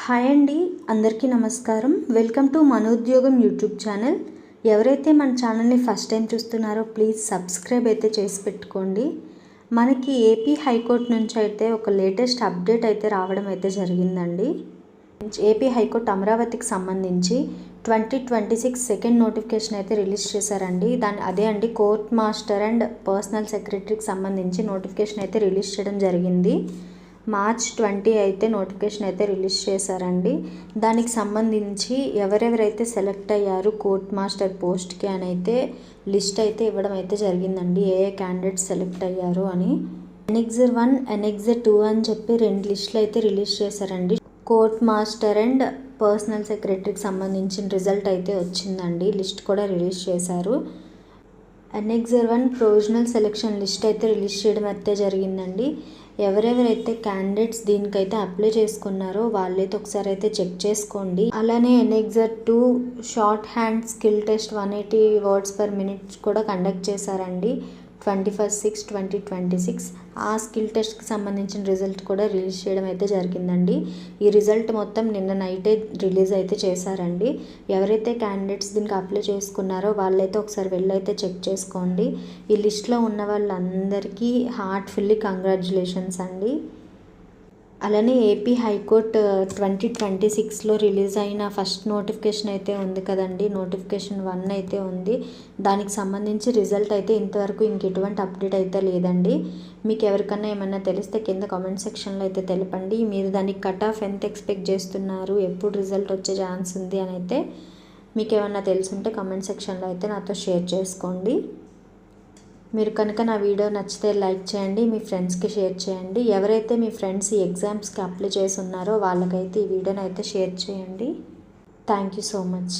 Hi అండి, అందరికీ నమస్కారం. వెల్కమ్ టు మన ఉద్యోగం యూట్యూబ్ ఛానల్. ఎవరైతే మన ఛానల్ని ఫస్ట్ టైం చూస్తున్నారో ప్లీజ్ సబ్స్క్రైబ్ అయితే చేసి పెట్టుకోండి. మనకి ఏపీ హైకోర్టు నుంచి అయితే ఒక లేటెస్ట్ అప్డేట్ అయితే రావడం అయితే జరిగిందండి. ఏపీ హైకోర్టు అమరావతికి సంబంధించి 2026 సెకండ్ నోటిఫికేషన్ అయితే రిలీజ్ చేశారండి. అదే అండి, కోర్ట్ మాస్టర్ అండ్ పర్సనల్ సెక్రటరీకి సంబంధించి నోటిఫికేషన్ అయితే రిలీజ్ చేయడం జరిగింది. మార్చ్ 20 అయితే నోటిఫికేషన్ అయితే రిలీజ్ చేశారండి. దానికి సంబంధించి ఎవరెవరైతే సెలెక్ట్ అయ్యారు కోర్ట్ మాస్టర్ పోస్ట్కి అని అయితే లిస్ట్ అయితే ఇవ్వడం అయితే జరిగిందండి. ఏ క్యాండిడేట్స్ సెలెక్ట్ అయ్యారు అని. ఎనెక్సర్ 1, ఎనెక్సర్ 2 అని చెప్పి 2 లిస్టులు అయితే రిలీజ్ చేశారండి. కోర్ట్ మాస్టర్ అండ్ పర్సనల్ సెక్రటరీకి సంబంధించిన రిజల్ట్ అయితే వచ్చిందండి. లిస్ట్ కూడా రిలీజ్ చేశారు. ఎనెక్సర్ 1 ప్రొవిజనల్ సెలెక్షన్ లిస్ట్ అయితే రిలీజ్ చేయడం అయితే జరిగిందండి. ఎవరెవరైతే క్యాండిడేట్స్ దీనికైతే అప్లై చేసుకున్నారో వాళ్ళైతే ఒకసారి అయితే చెక్ చేసుకోండి. అలానే annexure 2 short hand skill test 180 words per minute కూడా కండక్ట్ చేశారండి 21/6/2026. ఆ స్కిల్ టెస్ట్కి సంబంధించిన రిజల్ట్ కూడా రిలీజ్ చేయడం అయితే జరిగిందండి. ఈ రిజల్ట్ మొత్తం నిన్న నైటే రిలీజ్ అయితే చేశారండి. ఎవరైతే క్యాండిడేట్స్ దీనికి అప్లై చేసుకున్నారో వాళ్ళైతే ఒకసారి వెళ్ళైతే చెక్ చేసుకోండి. ఈ లిస్ట్లో ఉన్న వాళ్ళందరికీ హార్ట్ఫుల్లీ కంగ్రాచ్యులేషన్స్ అండి. అలానే ఏపీ హైకోర్టు 2026లో రిలీజ్ అయిన ఫస్ట్ నోటిఫికేషన్ అయితే ఉంది కదండి, నోటిఫికేషన్ 1 అయితే ఉంది. దానికి సంబంధించి రిజల్ట్ అయితే ఇంతవరకు ఇంకెటువంటి అప్డేట్ అయితే లేదండి. మీకు ఎవరికన్నా ఏమన్నా తెలిస్తే కింద కామెంట్ సెక్షన్లో అయితే తెలపండి. మీరు దానికి కట్ ఆఫ్ ఎంత ఎక్స్పెక్ట్ చేస్తున్నారు, ఎప్పుడు రిజల్ట్ వచ్చే ఛాన్స్ ఉంది అని అయితే మీకు ఏమన్నా తెలుసుంటే కామెంట్ సెక్షన్లో అయితే నాతో షేర్ చేసుకోండి. మీరు కనుక నా వీడియో నచ్చితే లైక్ చేయండి, మీ ఫ్రెండ్స్కి షేర్ చేయండి. ఎవరైతే మీ ఫ్రెండ్స్ ఈ ఎగ్జామ్స్కి అప్లై చేసి ఉన్నారో వాళ్ళకైతే ఈ వీడియోని అయితే షేర్ చేయండి. Thank you so much.